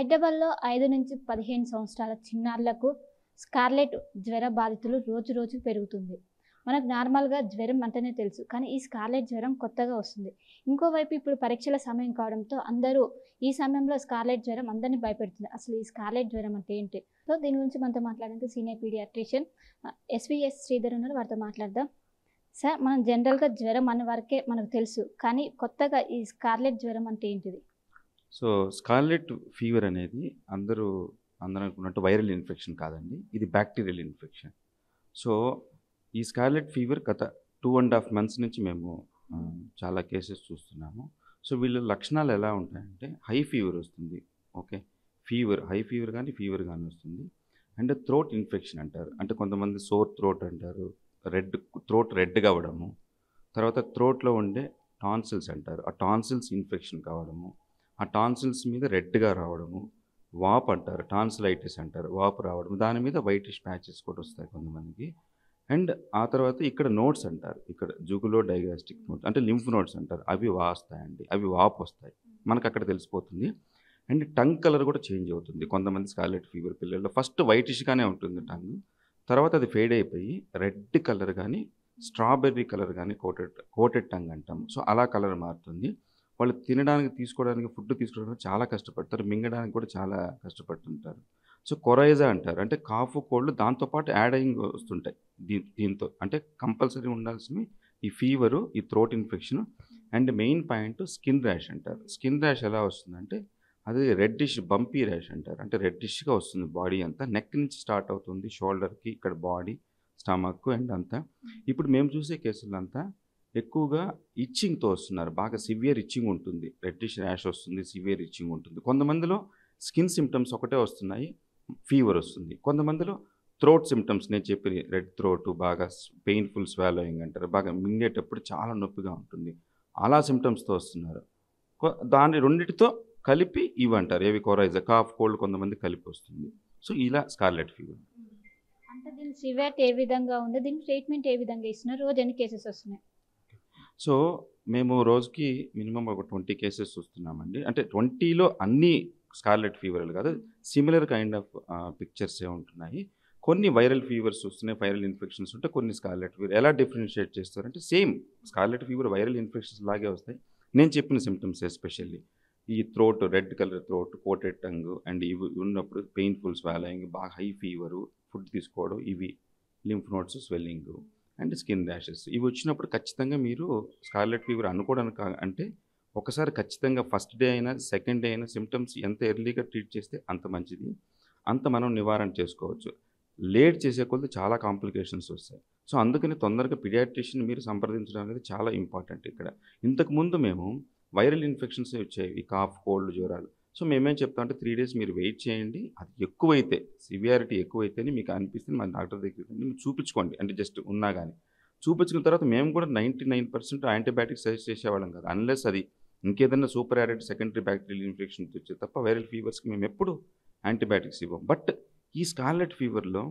హైదరాబాద్లో 5 నుంచి 15 సంవత్సరాల చిన్నారులకు స్కార్లెట్ జ్వర బాధితులు రోజు రోజు పెరుగుతుంది. మనకు నార్మల్గా జ్వరం అంటేనే తెలుసు, కానీ ఈ స్కార్లెట్ జ్వరం కొత్తగా వస్తుంది. ఇంకోవైపు ఇప్పుడు పరీక్షల సమయం కావడంతో అందరూ ఈ సమయంలో స్కార్లెట్ జ్వరం అందరినీ భయపెడుతుంది. అసలు ఈ స్కార్లెట్ జ్వరం అంటే ఏంటి? సో దీని గురించి మనతో మాట్లాడడానికి సీనియర్ పీడియాట్రిషియన్ ఎస్విఎస్ శ్రీధర్ ఉన్నారు. వారితో మాట్లాడదాం. సార్, మనం జనరల్గా జ్వరం అన్న వరకే మనకు తెలుసు, కానీ కొత్తగా ఈ స్కార్లెట్ జ్వరం అంటే ఏంటిది? సో స్కార్లెట్ ఫీవర్ అనేది అందరూ అనుకున్నట్టు వైరల్ ఇన్ఫెక్షన్ కాదండి. ఇది బ్యాక్టీరియల్ ఇన్ఫెక్షన్. సో ఈ స్కార్లెట్ ఫీవర్ గత 2.5 months నుంచి మేము చాలా కేసెస్ చూస్తున్నాము. సో వీళ్ళ లక్షణాలు ఎలా ఉంటాయంటే హై ఫీవర్ వస్తుంది. ఓకే, హై ఫీవర్ కానీ వస్తుంది. అండ్ థ్రోట్ ఇన్ఫెక్షన్ అంటారు. అంటే కొంతమంది సోర్ థ్రోట్ అంటారు, థ్రోట్ రెడ్గా అవ్వడము, తర్వాత థ్రోట్లో ఉండే టాన్సిల్స్ అంటారు, ఆ టాన్సిల్స్ ఇన్ఫెక్షన్ కావడము, ఆ టాన్సిల్స్ మీద రెడ్గా రావడము, వాప్ అంటారు, టాన్సిలైటిస్ అంటారు, వాపు రావడం, దాని మీద వైటిష్ ప్యాచెస్ కూడా వస్తాయి కొంతమందికి. అండ్ ఆ తర్వాత ఇక్కడ నోట్స్ అంటారు, ఇక్కడ జుగులో డైగాస్టిక్ నోట్స్ అంటే లింఫ్ నోట్స్ అంటారు, అవి వాస్తాయండి, అవి వాపు వస్తాయి, మనకు అక్కడ తెలిసిపోతుంది. అండ్ టంగ్ కలర్ కూడా చేంజ్ అవుతుంది కొంతమంది స్కార్లెట్ ఫీవర్ పిల్లల్లో. ఫస్ట్ వైటిష్గానే ఉంటుంది టంగ్, తర్వాత అది ఫేడ్ అయిపోయి రెడ్ కలర్ కానీ స్ట్రాబెర్రీ కలర్ కానీ కోటెడ్ టంగ్ అంటాం. సో అలా కలర్ మారుతుంది. వాళ్ళు తీసుకోవడానికి ఫుడ్ తీసుకోవడానికి చాలా కష్టపడతారు, మింగడానికి కూడా చాలా కష్టపడుతుంటారు. సో కొరైజా అంటారు, అంటే కాఫ్ కోల్డ్ దాంతోపాటు యాడ్ అయ్యి వస్తుంటాయి. దీంతో అంటే కంపల్సరీ ఉండాల్సినవి ఈ ఫీవరు, ఈ throat infection. And main point skin rash అంటారు. స్కిన్ ర్యాష్ ఎలా వస్తుందంటే అది రెడ్డిష్ బంపీ ర్యాష్ అంటారు. అంటే రెడ్డిష్గా వస్తుంది బాడీ అంతా, నెక్ నుంచి స్టార్ట్ అవుతుంది, షోల్డర్కి, ఇక్కడ బాడీ, స్టమక్ అండ్ అంతా. ఇప్పుడు మేము చూసే కేసులంతా ఎక్కువగా ఇచ్చింగ్తో వస్తున్నారు. బాగా సివియర్ ఇచ్చింగ్ ఉంటుంది, రెడ్డిష్ ర్యాష్ వస్తుంది, సివియర్ ఇచ్చింగ్ ఉంటుంది. కొంతమందిలో స్కిన్ సిమ్టమ్స్ ఒకటే వస్తున్నాయి, ఫీవర్ వస్తుంది. కొంతమందిలో థ్రోట్ సిమ్టమ్స్, నేను చెప్పి రెడ్ థ్రోట్, బాగా పెయిన్ఫుల్ స్వాలోయింగ్ అంటారు, బాగా మింగేటప్పుడు చాలా నొప్పిగా ఉంటుంది, అలా సిమ్టమ్స్తో వస్తున్నారు. దాని రెండింటితో కలిపి ఇవి అంటారు, ఏవి కొరైజా, కాఫ్ కోల్డ్ కొంతమంది కలిపి వస్తుంది. సో ఇలా స్కార్లెట్ ఫీవర్. అంటే దీని సివియారిటీ ఏ విధంగా ఉంది, దీని ట్రీట్మెంట్ ఏ విధంగా ఇస్తున్నారు, రోజు ఎన్ని కేసెస్ వస్తున్నాయి? సో మేము రోజుకి మినిమం ఒక 20 కేసెస్ చూస్తున్నామండి. అంటే 20లో అన్ని స్కార్లెట్ ఫీవర్లు కాదు, సిమిలర్ కైండ్ ఆఫ్ పిక్చర్సే ఉంటున్నాయి. కొన్ని వైరల్ ఫీవర్స్ వస్తున్నాయి, వైరల్ ఇన్ఫెక్షన్స్ ఉంటే కొన్ని స్కార్లెట్ ఫీవర్. ఎలా డిఫరెన్షియేట్ చేస్తారంటే same scarlet fever viral infections లాగే వస్తాయి. నేను చెప్పిన సిమ్టమ్స్ ఎస్పెషల్లీ ఈ throat, red colour throat, coated tongue and ఇవి ఉన్నప్పుడు పెయిన్ఫుల్ స్వాలోయింగ్, బాగా హై ఫీవరు, ఫుడ్ తీసుకోవడం, ఇవి lymph nodes swelling and skin rashes, ఇవి వచ్చినప్పుడు ఖచ్చితంగా మీరు స్కార్లెట్ ఫీవర్ అనుకోవడానికి అంటే ఒకసారి ఖచ్చితంగా ఫస్ట్ డే అయినా సెకండ్ డే అయినా సిమ్టమ్స్ ఎంత ఎర్లీగా ట్రీట్ చేస్తే అంత మంచిది, అంత మనం నివారణ చేసుకోవచ్చు. లేట్ చేసే కొద్ది చాలా కాంప్లికేషన్స్ వస్తాయి. సో అందుకని తొందరగా పీడియాట్రిషియన్ మీరు సంప్రదించడం అనేది చాలా ఇంపార్టెంట్ ఇక్కడ. ఇంతకుముందు మేము వైరల్ ఇన్ఫెక్షన్స్ వచ్చాయి, ఈ కాఫ్ కోల్డ్ జ్వరాలు. సో మేమేం చెప్తామంటే 3 days మీరు వెయిట్ చేయండి, అది ఎక్కువైతే, సివియారిటీ ఎక్కువైతేనే మీకు అనిపిస్తుంది మన డాక్టర్ దగ్గరికి మీరు చూపించుకోండి. అంటే జస్ట్ ఉన్నా కానీ చూపించుకున్న తర్వాత మేము కూడా 99% యాంటీబయాటిక్స్ సజెస్ట్ చేసేవాళ్ళం కాదు, అన్లెస్ అది ఇంకేదన్నా super added secondary bacterial infection వచ్చే తప్ప వైరల్ ఫీవర్స్కి మేము ఎప్పుడు యాంటీబయాటిక్స్ ఇవ్వం. బట్ ఈ స్కార్లెట్ ఫీవర్లో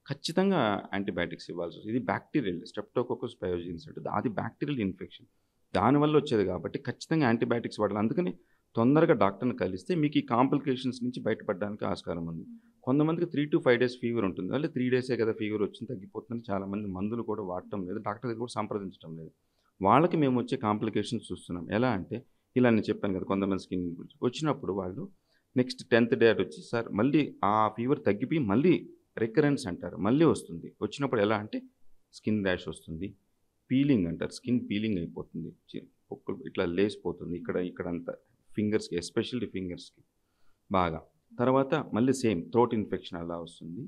ఖచ్చితంగా యాంటీబయాటిక్స్ ఇవ్వాల్సి వస్తుంది. ఇది బ్యాక్టీరియల్, స్ట్రెప్టోకోకస్ పయోజిన్స్ అంటే అది బ్యాక్టీరియల్ ఇన్ఫెక్షన్, దానివల్ల వచ్చేది కాబట్టి ఖచ్చితంగా యాంటీబయాటిక్స్ వాడాలి. అందుకని తొందరగా డాక్టర్ని కలిస్తే మీకు ఈ కాంప్లికేషన్స్ నుంచి బయటపడడానికి ఆస్కారం ఉంది. కొంతమందికి 3 to 5 days ఫీవర్ ఉంటుంది, అంటే 3 days కదా ఫీవర్ వచ్చింది తగ్గిపోతుందని చాలామంది మందులు కూడా వాడటం లేదు, డాక్టర్ దగ్గర కూడా సంప్రదించడం లేదు. వాళ్ళకి మేము వచ్చే కాంప్లికేషన్స్ చూస్తున్నాం. ఎలా అంటే ఇలా నేను చెప్పాను కదా, కొంతమంది స్కిన్ వచ్చినప్పుడు వాళ్ళు నెక్స్ట్ 10th day వచ్చి సార్ మళ్ళీ ఆ ఫీవర్ తగ్గిపోయి మళ్ళీ రికరెన్స్ అంటారు, మళ్ళీ వస్తుంది. వచ్చినప్పుడు ఎలా అంటే స్కిన్ ర్యాష్ వస్తుంది, పీలింగ్ అంటారు, స్కిన్ పీలింగ్ అయిపోతుంది, ఇట్లా లేసిపోతుంది ఇక్కడంతా, ఫింగర్స్కి, ఎస్పెషల్లీ ఫింగర్స్కి బాగా. తర్వాత మళ్ళీ సేమ్ థ్రోట్ ఇన్ఫెక్షన్ అలా వస్తుంది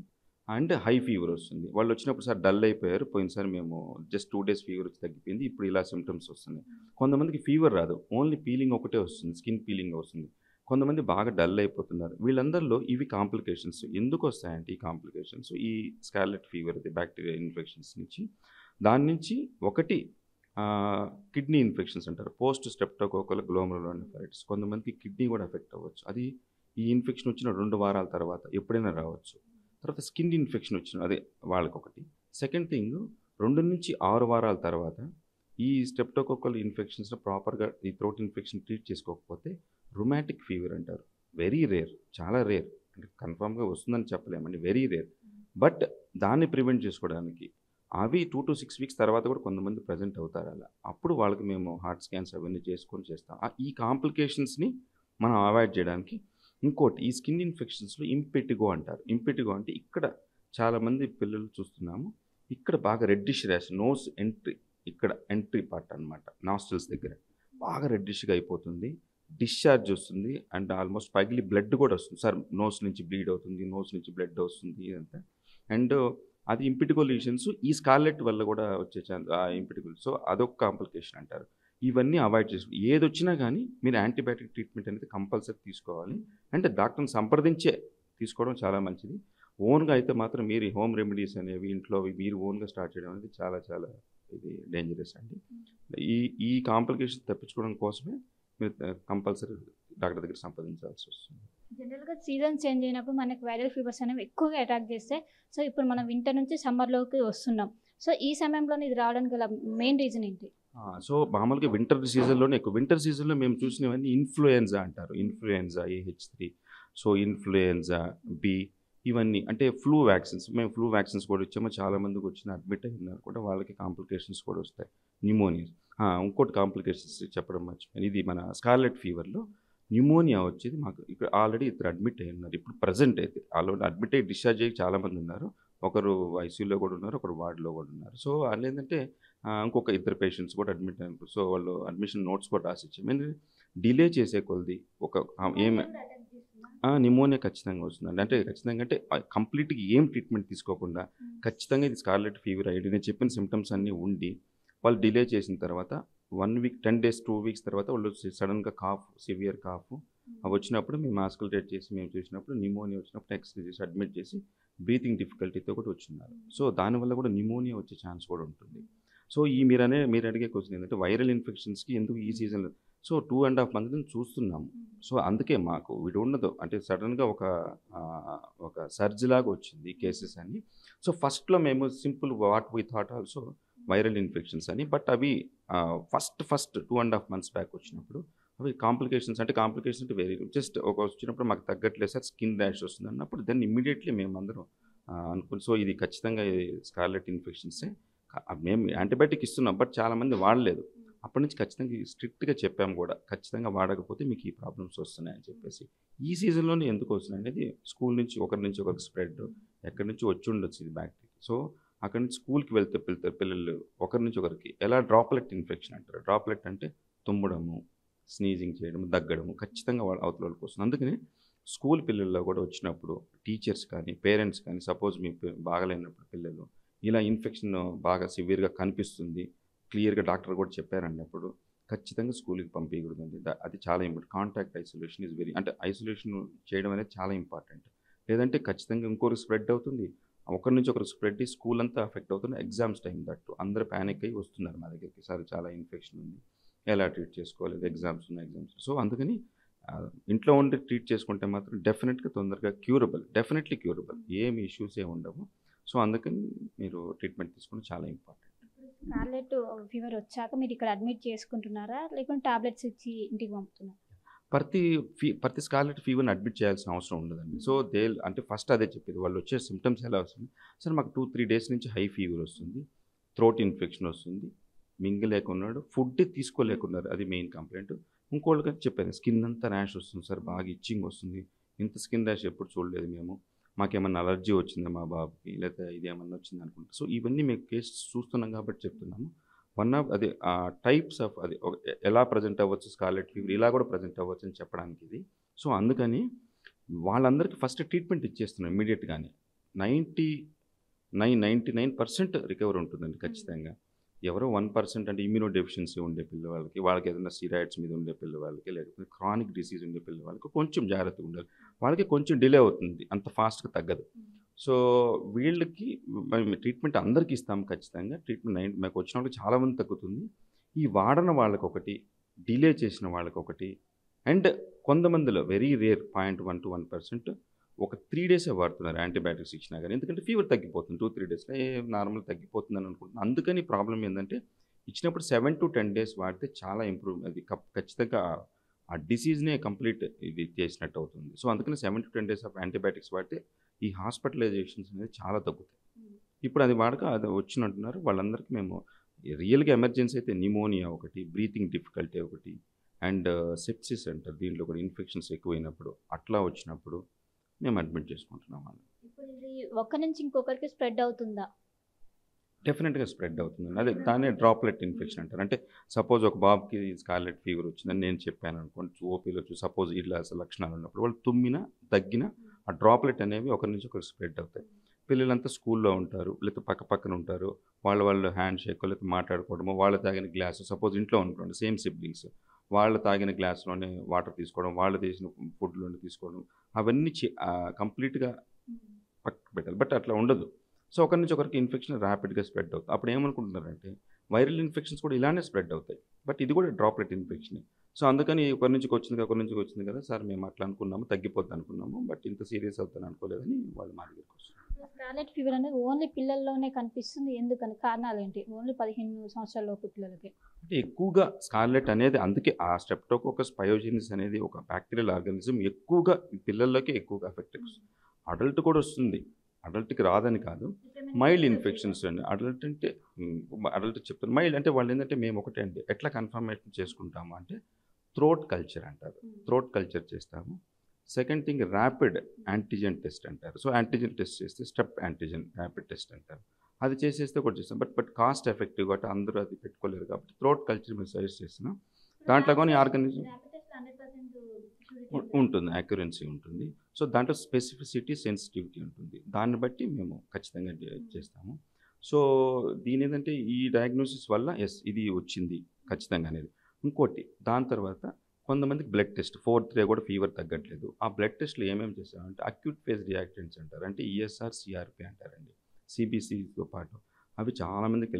అండ్ హై ఫీవర్ వస్తుంది. వాళ్ళు వచ్చినప్పుడు సార్ డల్ అయిపోయారు, పోయినసారి మేము జస్ట్ 2 days ఫీవర్ వచ్చి తగ్గిపోయింది, ఇప్పుడు ఇలా సిమ్టమ్స్ వస్తున్నాయి. కొంతమందికి ఫీవర్ రాదు, ఓన్లీ పీలింగ్ ఒకటే వస్తుంది, స్కిన్ పీలింగ్ వస్తుంది. కొంతమంది బాగా డల్ అయిపోతున్నారు. వీళ్ళందరిలో ఇవి కాంప్లికేషన్స్. ఎందుకు వస్తాయంటే ఈ కాంప్లికేషన్స్ ఈ స్కార్లెట్ ఫీవర్, బ్యాక్టీరియా ఇన్ఫెక్షన్స్ నుంచి, దాని నుంచి ఒకటి కిడ్నీ ఇన్ఫెక్షన్స్ అంటారు, పోస్ట్ స్ట్రెప్టోకోకల్ గ్లోమెరులోనెఫ్రైటిస్. కొంతమందికి కిడ్నీ కూడా ఎఫెక్ట్ అవ్వచ్చు, అది ఈ ఇన్ఫెక్షన్ వచ్చిన 2 వారాల తర్వాత ఎప్పుడైనా రావచ్చు. తర్వాత స్కిన్ ఇన్ఫెక్షన్ వచ్చిన అదే వాళ్ళకొకటి. సెకండ్ థింగ్, 2 నుంచి 6 వారాల తర్వాత ఈ స్ట్రెప్టోకోకల్ ఇన్ఫెక్షన్స్ని ప్రాపర్గా ఈ థ్రోట్ ఇన్ఫెక్షన్ ట్రీట్ చేసుకోకపోతే రుమాటిక్ ఫీవర్ అంటారు, వెరీ రేర్, చాలా రేర్. అంటే కన్ఫర్మ్గా వస్తుందని చెప్పలేమండి, వెరీ రేర్. బట్ దాన్ని ప్రివెంట్ చేసుకోవడానికి అవి 2 to 6 వీక్స్ తర్వాత కూడా కొంతమంది ప్రజెంట్ అవుతారు అలా. అప్పుడు వాళ్ళకి మేము హార్ట్ స్కాన్స్ అవన్నీ చేసుకొని చేస్తాం. ఈ కాంప్లికేషన్స్ని మనం అవాయిడ్ చేయడానికి ఇంకోటి, ఈ స్కిన్ ఇన్ఫెక్షన్స్లో ఇంపెటిగో అంటారు. ఇంపెటిగో అంటే ఇక్కడ చాలామంది పిల్లలు చూస్తున్నాము, ఇక్కడ బాగా రెడ్డిష్ ర్యాష్, నోస్ ఎంట్రీ, ఇక్కడ ఎంట్రీ పార్ట్ అనమాట, నాస్ట్రిల్స్ దగ్గర బాగా రెడ్డిష్గా అయిపోతుంది, డిశ్చార్జ్ వస్తుంది అండ్ ఆల్మోస్ట్ పగిలి బ్లడ్ కూడా వస్తుంది. సార్ నోస్ నుంచి బ్లీడ్ అవుతుంది, నోస్ నుంచి బ్లడ్ వస్తుంది ఇదంతా. అండ్ అది ఇంపిటిగో లీషన్స్ ఈ స్కార్లెట్ వల్ల కూడా వచ్చే ఛాన్స్, ఆ ఇంపిటిగో. సో అదొక కాంప్లికేషన్ అంటారు. ఇవన్నీ అవాయిడ్ చేసుకో, ఏది వచ్చినా కానీ మీరు యాంటీబయాటిక్ ట్రీట్మెంట్ అనేది కంపల్సరీ తీసుకోవాలి. అంటే డాక్టర్ని సంప్రదించే తీసుకోవడం చాలా మంచిది. ఓన్గా అయితే మాత్రం మీరు హోమ్ రెమెడీస్ అనేవి ఇంట్లో మీరు ఓన్గా స్టార్ట్ చేయడం అనేది చాలా చాలా ఇది డేంజరస్ అండి. ఈ ఈ కాంప్లికేషన్ తప్పించుకోవడం కోసమే మీరు కంపల్సరీ డాక్టర్ దగ్గర సంప్రదించాల్సి వస్తుంది. జనరల్గా సీజన్ చేంజ్ అయినప్పుడు మనకి వైరల్ ఫీవర్స్ అనేవి ఎక్కువగా అటాక్ చేస్తాయి. సో ఇప్పుడు మనం వింటర్ నుంచి సమ్మర్లోకి వస్తున్నాం. సో ఈ సమయంలోనే ఇది రావడానికి గల మెయిన్ రీజన్ ఏంటి? సో మామూలుగా వింటర్ సీజన్లోనే ఎక్కువ. వింటర్ సీజన్లో మేము చూసినవన్నీ ఇన్ఫ్లుయెన్జా అంటారు. Influenza AH3, so influenza B, ఇవన్నీ అంటే ఫ్లూ వ్యాక్సిన్స్. మేము ఫ్లూ వ్యాక్సిన్స్ కూడా ఇచ్చాము. చాలామందికి వచ్చిన అడ్మిట్ అయినారు కూడా, వాళ్ళకి కాంప్లికేషన్స్ కూడా వస్తాయి, న్యూమోనియా. ఇంకోటి కాంప్లికేషన్స్ చెప్పడం మర్చిపోయాను, ఇది మన స్కార్లెట్ ఫీవర్లో న్యూమోనియా వచ్చేది మాకు ఇక్కడ ఆల్రెడీ ఇద్దరు అడ్మిట్ అయి ఉన్నారు. ఇప్పుడు ప్రజెంట్ అయితే ఆల్రెడీ అడ్మిట్ అయ్యి డిశ్చార్జ్ అయ్యి చాలామంది ఉన్నారు. ఒకరు ఐసీయూలో కూడా ఉన్నారు, ఒకరు వార్డులో కూడా ఉన్నారు. సో వాళ్ళు ఏంటంటే ఇంకొక ఇద్దరు పేషెంట్స్ కూడా అడ్మిట్ అయినారు. సో వాళ్ళు అడ్మిషన్ నోట్స్ కూడా రాసి ఇచ్చాము. ఎందుకంటే డిలే చేసే కొలది ఒక ఏమి న్యూమోనియా ఖచ్చితంగా వస్తుందండి. అంటే ఖచ్చితంగా అంటే కంప్లీట్గా ఏం ట్రీట్మెంట్ తీసుకోకుండా ఖచ్చితంగా ఇది స్కార్లెట్ ఫీవర్ అయ్యి నేను చెప్పిన సిమ్టమ్స్ అన్నీ ఉండి వాళ్ళు డిలే చేసిన తర్వాత 1 వీక్ 10 days 2 weeks తర్వాత వాళ్ళు సడన్గా కాఫ్, సివియర్ కాఫ్ అవి వచ్చినప్పుడు మేము ఆస్కల్టేట్ చేసి మేము చూసినప్పుడు న్యూమోనియా వచ్చినప్పుడు ఎక్స్రే చేసి అడ్మిట్ చేసి బ్రీతింగ్ డిఫికల్టీతో కూడా వచ్చిన్నారు. సో దానివల్ల కూడా న్యూమోనియా వచ్చే ఛాన్స్ కూడా ఉంటుంది. సో మీరు అడిగే క్వశ్చన్ ఏంటంటే వైరల్ ఇన్ఫెక్షన్స్కి ఎందుకు ఈ సీజన్లో, సో 2.5 months నుంచి చూస్తున్నాము. సో అందుకే మాకు వీడు ఉండదు అంటే సడన్గా ఒక సర్జ్ లాగా వచ్చింది కేసెస్ అని. సో ఫస్ట్లో మేము simple what we thought also viral infections అని, బట్ అవి ఫస్ట్ 2.5 months బ్యాక్ వచ్చినప్పుడు అవి కాంప్లికేషన్స్ అంటే వెరీ జస్ట్ ఒక వచ్చినప్పుడు మాకు తగ్గట్లేదు సార్, స్కిన్ ర్యాష్ వస్తుంది అన్నప్పుడు దెన్ ఇమ్మీడియట్లీ మేము అందరం అనుకుని, సో ఇది ఖచ్చితంగా స్కార్లెట్ ఇన్ఫెక్షన్సే. మేము యాంటీబయాటిక్ ఇస్తున్నాం బట్ చాలామంది వాడలేదు. అప్పటి నుంచి ఖచ్చితంగా స్ట్రిక్ట్గా చెప్పాము కూడా, ఖచ్చితంగా వాడకపోతే మీకు ఈ ప్రాబ్లమ్స్ వస్తున్నాయని చెప్పేసి. ఈ సీజన్లోనే ఎందుకు వస్తున్నాయి అనేది స్కూల్ నుంచి ఒకరికి స్ప్రెడ్, ఎక్కడి నుంచి వచ్చి ఉండొచ్చు ఇది బ్యాక్టీరియా. సో అక్కడి నుంచి స్కూల్కి వెళ్తే పిల్లలు ఒకరి నుంచి ఒకరికి ఎలా డ్రాప్లెట్ ఇన్ఫెక్షన్ అంటారు. డ్రాప్లెట్ అంటే తుమ్మడము, స్నీజింగ్ చేయడం, దగ్గడము ఖచ్చితంగా అవతల వాళ్ళకి వస్తుంది. అందుకని స్కూల్ పిల్లల్లో కూడా వచ్చినప్పుడు టీచర్స్ కానీ పేరెంట్స్ కానీ సపోజ్ మీ బాగలేనప్పుడు పిల్లలు ఇలా ఇన్ఫెక్షన్ బాగా సివియర్గా కనిపిస్తుంది, క్లియర్గా డాక్టర్ కూడా చెప్పారన్నప్పుడు ఖచ్చితంగా స్కూల్కి పంపించకూడదండి. అది చాలా important. Contact isolation is very, అంటే ఐసోలేషన్ చేయడం అనేది చాలా ఇంపార్టెంట్. లేదంటే ఖచ్చితంగా ఇంకొకరికి స్ప్రెడ్ అవుతుంది, ఒకరి నుంచి ఒకరికి స్ప్రెడ్ అయ్యి స్కూల్ అంతా అఫెక్ట్ అవుతుంది. ఎగ్జామ్స్ టైం దట్టు అందరూ ప్యానిక్ అయ్యి వస్తున్నారు మా దగ్గరికి, సార్ చాలా ఇన్ఫెక్షన్ ఉంది, ఎలా ట్రీట్ చేసుకోవాలి, ఎగ్జామ్స్ ఉన్నాయి ఎగ్జామ్స్. సో అందుకని ఇంట్లో ఉండి ట్రీట్ చేసుకుంటే మాత్రం డెఫినెట్గా తొందరగా డెఫినెట్లీ క్యూరబుల్, ఏమి ఇష్యూస్ ఏమి ఉండవు. సో అందుకని మీరు ట్రీట్మెంట్ తీసుకోవడం చాలా ఇంపార్టెంట్. స్కార్లెట్ ఫీవర్ వచ్చాక మీరు ఇక్కడ అడ్మిట్ చేసుకుంటున్నారా, లేకుంటే టాబ్లెట్స్ ఇచ్చి ఇంటికి పంపుతున్నారా? ప్రతి స్కార్లెట్ ఫీవర్ని అడ్మిట్ చేయాల్సిన అవసరం ఉండదండి. సో అంటే ఫస్ట్ అదే చెప్పేది, వాళ్ళు వచ్చే సిమ్టమ్స్ ఎలా వస్తుంది, సార్ మాకు 2-3 days నుంచి హై ఫీవర్ వస్తుంది, థ్రోట్ ఇన్ఫెక్షన్ వస్తుంది, మింగలేకున్నాడు, ఫుడ్ తీసుకోలేకున్నారు, అది మెయిన్ కంప్లైంట్. ఇంకోళ్ళకి చెప్పాను, స్కిన్ అంతా ర్యాష్ వస్తుంది సార్, బాగా ఇచ్చింగ్ వస్తుంది, ఇంత స్కిన్ ర్యాష్ ఎప్పుడు చూడలేదు మేము, మాకేమన్నా అలర్జీ వచ్చిందా మా బాబుకి, లేదా ఇది ఏమన్నా వచ్చింది అనుకుంటా. సో ఇవన్నీ మేము కేసెస్ చూస్తున్నాం కాబట్టి చెప్తున్నాము. వన్ ఆఫ్ అదే టైప్స్ ఆఫ్ అది ఎలా ప్రజెంట్ అవ్వచ్చు స్కార్లెట్ ఫీవర్, ఇలా కూడా ప్రజెంట్ అవ్వచ్చు అని చెప్పడానికి ఇది. సో అందుకని వాళ్ళందరికీ ఫస్ట్ ట్రీట్మెంట్ ఇచ్చేస్తున్నాం ఇమీడియట్గానే. 99% రికవర్ ఉంటుందండి ఖచ్చితంగా. ఎవరో 1% అంటే ఇమ్యూనో డెఫిషియన్సీ ఉండే పిల్లవాళ్ళకి, వాళ్ళకి ఏదైనా స్టీరాయిడ్స్ మీద ఉండే పిల్లవాళ్ళకి, లేకపోతే క్రానిక్ డిసీజ్ ఉండే పిల్లవాళ్ళకి కొంచెం జాగ్రత్తగా ఉండాలి. వాళ్ళకి కొంచెం డిలే అవుతుంది, అంత ఫాస్ట్గా తగ్గదు. సో వీళ్ళకి మేము ట్రీట్మెంట్ అందరికీ ఇస్తాము ఖచ్చితంగా. ట్రీట్మెంట్ మాకు వచ్చినప్పుడు చాలామంది తగ్గుతుంది. ఈ వాడన వాళ్ళకొకటి, డిలే చేసిన వాళ్ళకొకటి, అండ్ కొంతమందిలో వెరీ రేర్ 0.1 to 1% ఒక 3 days వాడుతున్నారు యాంటీబయాటిక్స్ ఇచ్చినా కానీ, ఎందుకంటే ఫీవర్ తగ్గిపోతుంది 2-3 daysలో నార్మల్ తగ్గిపోతుందని అనుకుంటున్నాను. అందుకని ప్రాబ్లం ఏంటంటే ఇచ్చినప్పుడు 7 to 10 days వాడితే చాలా ఇంప్రూవ్, అది ఖచ్చితంగా ఆ డిసీజ్నే కంప్లీట్ ఇది చేసినట్టు అవుతుంది. సో అందుకని 7 to 10 days ఆఫ్ యాంటీబయాటిక్స్ వాడితే ఈ హాస్పిటలైజేషన్స్ అనేది చాలా తగ్గుతాయి. ఇప్పుడు అది వాడక అది వచ్చినట్టున్నారు. వాళ్ళందరికీ మేము రియల్గా ఎమర్జెన్సీ అయితే నిమోనియా ఒకటి, బ్రీతింగ్ డిఫికల్టీ ఒకటి, అండ్ సెప్సిస్ అంటారు, దీంట్లో కూడా ఇన్ఫెక్షన్స్ ఎక్కువైనప్పుడు అట్లా వచ్చినప్పుడు మేము అడ్మిట్ చేసుకుంటున్నాం అన్న. ఇప్పుడు ఇది ఒకరి నుంచి ఇంకొకరికి స్ప్రెడ్ అవుతుందా? డెఫినెట్గా స్ప్రెడ్ అవుతుందండి. అదే దాన్నే డ్రాప్లెట్ ఇన్ఫెక్షన్ అంటారు. అంటే సపోజ్ ఒక బాబుకి స్కార్లెట్ ఫీవర్ వచ్చిందని నేను చెప్పాను అనుకోండి, ఓపీలో సపోజ్ ఇట్లా లక్షణాలు ఉన్నప్పుడు వాళ్ళు తుమ్మినా తగ్గినా ఆ డ్రాప్లెట్ అనేవి ఒకరి నుంచి ఒకరికి స్ప్రెడ్ అవుతాయి. పిల్లలంతా స్కూల్లో ఉంటారు, లేకపోతే పక్క పక్కన ఉంటారు, వాళ్ళు హ్యాండ్ షేక్ లేకపోతే మాట్లాడుకోవడము, వాళ్ళు తాగిన గ్లాసు సపోజ్ ఇంట్లో ఉంటుంది సేమ్ సిబ్లింగ్స్, వాళ్ళు తాగిన గ్లాసులోనే వాటర్ తీసుకోవడం, వాళ్ళు తీసిన ఫుడ్లోనే తీసుకోవడం, అవన్నీ కంప్లీట్గా పక్కకు పెట్టాలి. బట్ అట్లా ఉండదు. సో ఒకరి నుంచి ఒకరికి ఇన్ఫెక్షన్ ర్యాపిడ్గా స్ప్రెడ్ అవుతుంది. అప్పుడు ఏమనుకుంటున్నారంటే వైరల్ ఇన్ఫెక్షన్స్ కూడా ఇలానే స్ప్రెడ్ అవుతాయి, బట్ ఇది కూడా డ్రాప్లెట్ ఇన్ఫెక్షన్. సో అందుకని ఒకరి నుంచి వచ్చింది కదా సార్, మేము అట్లా అనుకున్నాము, తగ్గిపోద్ది అనుకున్నాము, బట్ ఇంత సీరియస్ అవుతుంది అనుకోలేదని వాళ్ళు మా దగ్గరికి వస్తారు. స్కార్లెట్ ఫీవర్ అనేది ఓన్లీ పిల్లల్లోనే కనిపిస్తుంది, ఎందుకని? కారణాలు ఏంటి? ఓన్లీ 15 సంవత్సరాల లోపు పిల్లలకి అంటే ఎక్కువగా స్కార్లెట్ అనేది, అందుకే ఆ స్ట్రెప్టోకోకస్ పయోజెనిస్ అనేది ఒక బ్యాక్టీరియల్ ఆర్గానిజం ఎక్కువగా పిల్లల్లోకి ఎక్కువగా ఎఫెక్ట్ వస్తుంది. అడల్ట్ కూడా వస్తుంది, అడల్ట్కి రాదని కాదు. మైల్డ్ ఇన్ఫెక్షన్స్ అండి. అడల్ట్ అంటే అడల్ట్ చెప్తాను, మైల్డ్ అంటే వాళ్ళు ఏంటంటే మేము ఒకటే అండి, ఎట్లా కన్ఫర్మేషన్ చేసుకుంటాము అంటే థ్రోట్ కల్చర్ అంటారు, థ్రోట్ కల్చర్ చేస్తాము. Second thing rapid antigen test అంటారు. సో యాంటీజెన్ టెస్ట్ చేస్తే స్టెప్ యాంటీజెన్ ర్యాపిడ్ టెస్ట్ అంటారు, అది చేసేస్తే కూడా చేస్తాం. బట్ కాస్ట్ ఎఫెక్టివ్ కాబట్టి అందరూ అది పెట్టుకోలేరు కాబట్టి థ్రోట్ కల్చర్ మేము సజెస్ట్ చేస్తున్నాం. దాంట్లో కానీ ఆర్గానిజం ఉంటుంది, యాక్యురెన్సీ ఉంటుంది. సో దాంట్లో స్పెసిఫిసిటీ, సెన్సిటివిటీ ఉంటుంది, దాన్ని బట్టి మేము ఖచ్చితంగా చేస్తాము. సో దీని ఏంటంటే ఈ డయాగ్నోసిస్ వల్ల ఎస్ ఇది వచ్చింది ఖచ్చితంగా అనేది. ఇంకోటి దాని తర్వాత కొంతమందికి బ్లడ్ టెస్ట్ 4th డే కూడా ఫీవర్ తగ్గట్లేదు. ఆ బ్లడ్ టెస్ట్లో ఏమేమి చేస్తామంటే అక్యూట్ ఫేజ్ రియాక్టెంట్స్ అంటారు, అంటే ఈఎస్ఆర్, సిఆర్పి అంటారండి, సిబిసితో పాటు అవి చాలామందికి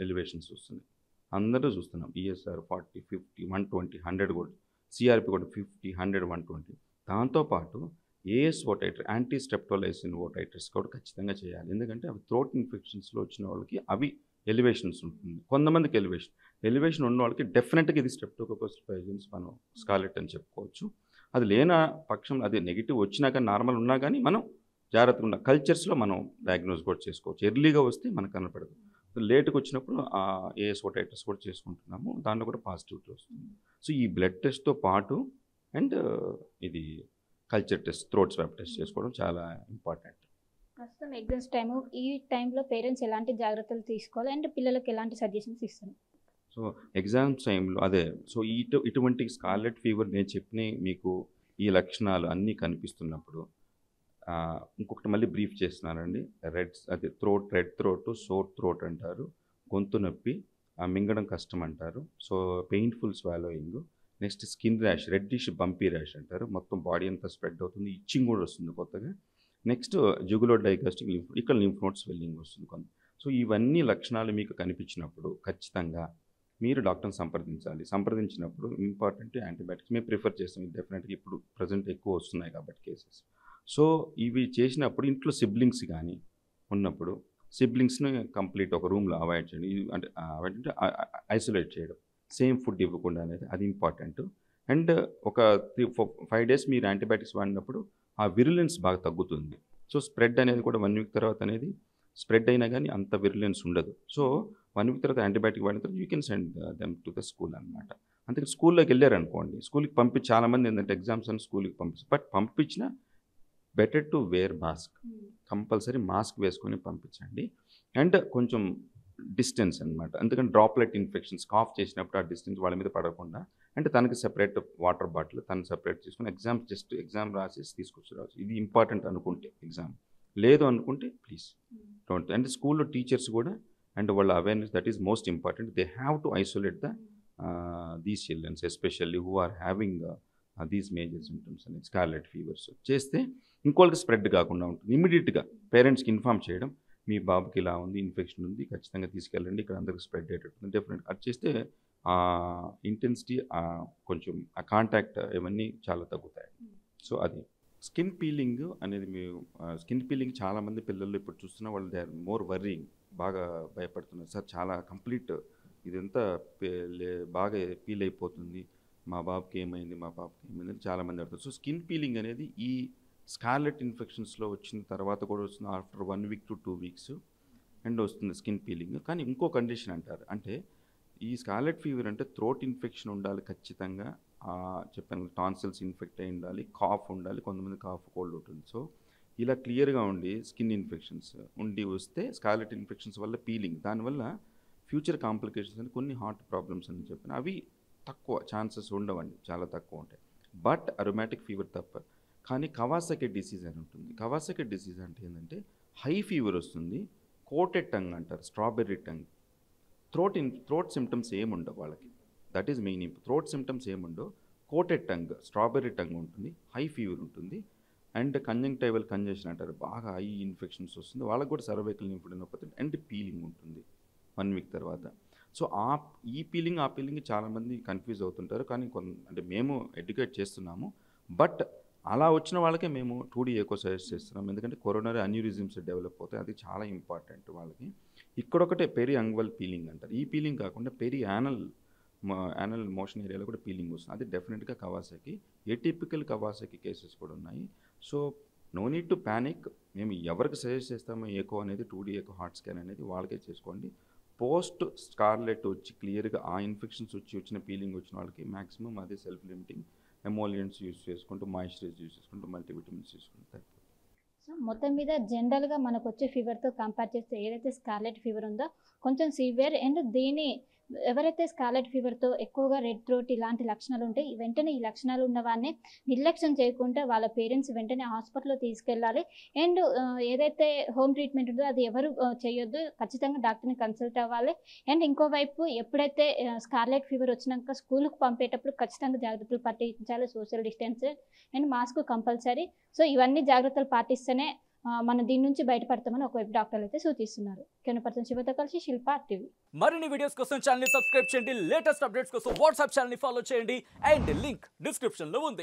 ఎలివేషన్స్ వస్తున్నాయి. అందరూ చూస్తున్నాం ఈఎస్ఆర్ 40, 50, 120, 100 కూడా, సిఆర్పి కూడా 50, 100, 120. దాంతోపాటు ఏఎస్ ఓటైటర్, యాంటీ స్ట్రెప్టోలైసిన్ ఓటైటర్స్ కూడా ఖచ్చితంగా చేయాలి. ఎందుకంటే అవి థ్రోట్ ఇన్ఫెక్షన్స్లో వచ్చిన వాళ్ళకి అవి ఎలివేషన్స్ ఉంటుంది. కొంతమందికి ఎలివేషన్ ఉన్న వాళ్ళకి డెఫినెట్గా ఇది స్ట్రెప్టోకోకస్ పయోజెనిస్ మనం స్కార్లెట్ అని చెప్పుకోవచ్చు. అది లేని పక్షం, అది నెగిటివ్ వచ్చినా కానీ నార్మల్ ఉన్నా కానీ మనం జాగ్రత్తగా ఉన్న కల్చర్స్లో మనం డయాగ్నోస్ కూడా చేసుకోవచ్చు. ఎర్లీగా వస్తే మనకు కనపడదు, లేట్గా వచ్చినప్పుడు ఆ ఏఎస్ ఓటైటర్స్ కూడా చేసుకుంటున్నాము, దాంట్లో కూడా పాజిటివిటీ వస్తుంది. సో ఈ బ్లడ్ టెస్ట్తో పాటు అండ్ ఇది culture test, throat swab test చేసుకోవడం చాలా ఇంపార్టెంట్. ప్రస్తుతం ఎగ్జామ్స్ టైము, ఈ టైంలో పేరెంట్స్ ఎలాంటి జాగ్రత్తలు తీసుకోవాలి అండ్ పిల్లలకి ఎలాంటి సజెషన్స్ ఇస్తారు? సో ఎగ్జామ్స్ టైంలో అదే, సో ఇటువంటి స్కార్లెట్ ఫీవర్ నేను చెప్పిన మీకు ఈ లక్షణాలు అన్నీ కనిపిస్తున్నప్పుడు ఇంకొకటి మళ్ళీ బ్రీఫ్ చేస్తున్నానండి. అదే రెడ్ థ్రోట్, సోర్ థ్రోట్ అంటారు, గొంతు నొప్పి, మింగడం కష్టం అంటారు, so painful swallowing, next skin rash, reddish bumpy rash అంటారు, మొత్తం బాడీ అంతా స్ప్రెడ్ అవుతుంది, ఇచ్చింగ్ కూడా వస్తుంది కొత్తగా. నెక్స్ట్ జుగులో డైగాస్టిక్ ఇక్కడ లింఫ్ నోడ్ స్వెల్లింగ్ వస్తుంది కొంత. సో ఇవన్నీ లక్షణాలు మీకు కనిపించినప్పుడు ఖచ్చితంగా మీరు డాక్టర్ని సంప్రదించినప్పుడు ఇంపార్టెంట్ యాంటీబయాటిక్స్ మేము ప్రిఫర్ చేస్తాం. డెఫినెట్గా ఇప్పుడు ప్రజెంట్ ఎక్కువ వస్తున్నాయి కాబట్టి కేసెస్. సో ఇవి చేసినప్పుడు ఇంట్లో సిబ్లింగ్స్ కానీ ఉన్నప్పుడు సిబ్లింగ్స్ని కంప్లీట్ ఒక రూమ్లో అవాయిడ్ చేయండి. అంటే అవాయిడ్ అంటే ఐసోలేట్ చేయడం, సేమ్ ఫుడ్ ఇవ్వకుండా అనేది, అది ఇంపార్టెంట్. అండ్ ఒక 3-5 days మీరు యాంటీబయాటిక్స్ వాడినప్పుడు ఆ విరులెన్స్ బాగా తగ్గుతుంది. సో స్ప్రెడ్ అనేది కూడా 1 week తర్వాత అనేది స్ప్రెడ్ అయినా కానీ అంత విరులెన్స్ ఉండదు. సో 1 week తర్వాత యాంటీబయాటిక్ వాడిన తర్వాత you can send them to the school అనమాట. అందుకని స్కూల్లోకి వెళ్ళారనుకోండి, స్కూల్కి చాలామంది ఏంటంటే ఎగ్జామ్స్ అని స్కూల్కి పంపిస్తారు, బట్ పంపించిన better to wear mask, compulsory mask వేసుకొని పంపించండి. అండ్ కొంచెం డిస్టెన్స్ అనమాట, ఎందుకంటే డ్రాప్లెట్ ఇన్ఫెక్షన్స్, కాఫ్ చేసినప్పుడు ఆ డిస్టెన్స్ వాళ్ళ మీద పడకుండా, అంటే తనకి సెపరేట్ వాటర్ బాటిల్ తను సెపరేట్ చేసుకుని ఎగ్జామ్ రాసేసి తీసుకొచ్చి ఇది ఇంపార్టెంట్ అనుకుంటే ఎగ్జామ్, లేదు అనుకుంటే ప్లీజ్ డోంట్. అండ్ స్కూల్లో టీచర్స్ కూడా అండ్ వాళ్ళ awareness, that is most important. They have to isolate these children especially who are having these major symptoms అనేది స్కార్లెట్ ఫీవర్స్ చేస్తే ఇంకోళ్ళకి స్ప్రెడ్ కాకుండా ఉంటుంది. ఇమీడియట్గా పేరెంట్స్కి ఇన్ఫామ్ చేయడం, మీ బాబుకి ఇలా ఉంది, ఇన్ఫెక్షన్ ఉంది, ఖచ్చితంగా తీసుకెళ్ళండి, ఇక్కడ అందరికి స్ప్రెడ్ అయ్యేటట్టు డెఫినెట్గా అది చేస్తే ఇంటెన్సిటీ, కొంచెం ఆ కాంటాక్ట్ ఇవన్నీ చాలా తగ్గుతాయి. సో అది స్కిన్ పీలింగ్ అనేది, స్కిన్ పీలింగ్ చాలామంది పిల్లలు ఇప్పుడు చూస్తున్న వాళ్ళు దే ఆర్ మోర్ వర్రింగ్, బాగా భయపడుతున్నారు సార్, చాలా కంప్లీట్ ఇదంతా బాగా పీల్ అయిపోతుంది, మా బాబుకి ఏమైంది, మా పాపకి ఏమైంది అని చాలామంది అడుగుతారు. సో స్కిన్ పీలింగ్ అనేది ఈ స్కార్లెట్ ఇన్ఫెక్షన్స్లో వచ్చిన తర్వాత కూడా వస్తుంది, after 1 week to 2 weeks and వస్తుంది స్కిన్ పీలింగ్. కానీ ఇంకో కండిషన్ అంటారు, అంటే ఈ స్కార్లెట్ ఫీవర్ అంటే థ్రోట్ ఇన్ఫెక్షన్ ఉండాలి ఖచ్చితంగా, చెప్పాను టాన్సిల్స్ ఇన్ఫెక్ట్ అయి ఉండాలి, కాఫ్ ఉండాలి, కొంతమంది కాఫ్ కోల్డ్ ఉంటుంది. సో ఇలా క్లియర్గా ఉండి స్కిన్ ఇన్ఫెక్షన్స్ ఉండి వస్తే స్కార్లెట్ ఇన్ఫెక్షన్స్ వల్ల పీలింగ్, దానివల్ల ఫ్యూచర్ కాంప్లికేషన్స్ అని కొన్ని హార్ట్ ప్రాబ్లమ్స్ అని చెప్పిన అవి తక్కువ ఛాన్సెస్ ఉండవండి, చాలా తక్కువ ఉంటాయి. బట్ అరోమాటిక్ ఫీవర్ తప్ప. కానీ కవాసాకి డిసీజ్ అని ఉంటుంది. కవాసాకి డిసీజ్ అంటే ఏంటంటే హై ఫీవర్ వస్తుంది, కోటెడ్ టంగ్ అంటారు, స్ట్రాబెర్రీ టంగ్. థ్రోట్ సిమ్టమ్స్ ఏముండవు వాళ్ళకి, that is main. Throat symptoms ఏముండవు, కోటెడ్ టంగ్, స్ట్రాబెర్రీ టంగ్ ఉంటుంది, హై ఫీవర్ ఉంటుంది, అండ్ కంజంక్టైవల్ కంజెషన్ అంటారు, బాగా హై ఇన్ఫెక్షన్స్ వస్తుంది వాళ్ళకి కూడా, సర్వైకల్ నింపుడినొప్పి అండ్ పీలింగ్ ఉంటుంది 1 వీక్ తర్వాత. సో ఈ పీలింగ్ ఆ పీలింగ్ చాలామంది కన్ఫ్యూజ్ అవుతుంటారు. కానీ అంటే మేము ఎడ్యుకేట్ చేస్తున్నాము, బట్ అలా వచ్చిన వాళ్ళకే మేము 2D ఎకో సజెస్ట్ చేస్తున్నాం. ఎందుకంటే కొరోనరీ అన్యూరిజమ్స్ డెవలప్ అవుతాయి, అది చాలా ఇంపార్టెంట్ వాళ్ళకి. ఇక్కడొకటే పెరి అంగ్వల్ పీలింగ్ అంటారు. ఈ పీలింగ్ కాకుండా పెరి యానల్ మోషన్ ఏరియాలో కూడా పీలింగ్ వస్తుంది, అది డెఫినెట్గా కవాసాకి. ఏటిపికల్ కవాసాకి కేసెస్ కూడా ఉన్నాయి. So no need to panic. మేము ఎవరికి సజెస్ట్ చేస్తామో ఏకో అనేది 2D ఎకో హార్ట్ స్కాన్ అనేది వాళ్ళకే చేసుకోండి. పోస్ట్ స్కార్లెట్ వచ్చి క్లియర్గా ఆ ఇన్ఫెక్షన్స్ వచ్చిన పీలింగ్ వచ్చిన వాళ్ళకి మ్యాక్సిమం అదే సెల్ఫ్ లిమిటింగ్ ఎమోలియంట్స్ యూస్ చేసుకుంటూ, మాయిశ్చరైజ్ యూస్ చేసుకుంటూ, మల్టీవిటమిన్స్ తీసుకుంటూ. సో మొత్తం మీద జనరల్గా మనకు వచ్చే ఫీవర్తో కంపేర్ చేస్తే ఏదైతే స్కార్లెట్ ఫీవర్ ఉందో కొంచెం సివియర్, అండ్ ఎవరైతే స్కార్లెట్ ఫీవర్తో ఎక్కువగా రెడ్ థ్రోట్ ఇలాంటి లక్షణాలు ఉంటాయి, వెంటనే ఈ లక్షణాలు ఉన్నవాన్ని నిర్లక్ష్యం చేయకుండా వాళ్ళ పేరెంట్స్ వెంటనే హాస్పిటల్లో తీసుకెళ్ళాలి. అండ్ ఏదైతే హోమ్ ట్రీట్మెంట్ ఉందో అది ఎవరు చేయొద్దు, ఖచ్చితంగా డాక్టర్ని కన్సల్ట్ అవ్వాలి. అండ్ ఇంకోవైపు ఎప్పుడైతే స్కార్లెట్ ఫీవర్ వచ్చినాక స్కూల్కి పంపేటప్పుడు ఖచ్చితంగా జాగ్రత్తలు పాటించాలి, social distance and mask compulsory. So ఇవన్నీ జాగ్రత్తలు పాటిస్తేనే మనం దీని నుంచి బయటపడతామని ఒకవైపు డాక్టర్లు అయితే సూచిస్తున్నారు. కెమెరా శివతో కలిసి శిల్ప టీవీ. మరిన్ని వీడియోస్ కోసం ఛానల్ ని సబ్స్క్రైబ్ చేయండి, లేటెస్ట్ అప్డేట్స్ కోసం వాట్సాప్ ఛానల్ ని ఫాలో చేయండి, అండ్ లింక్ డిస్క్రిప్షన్ లో ఉంది.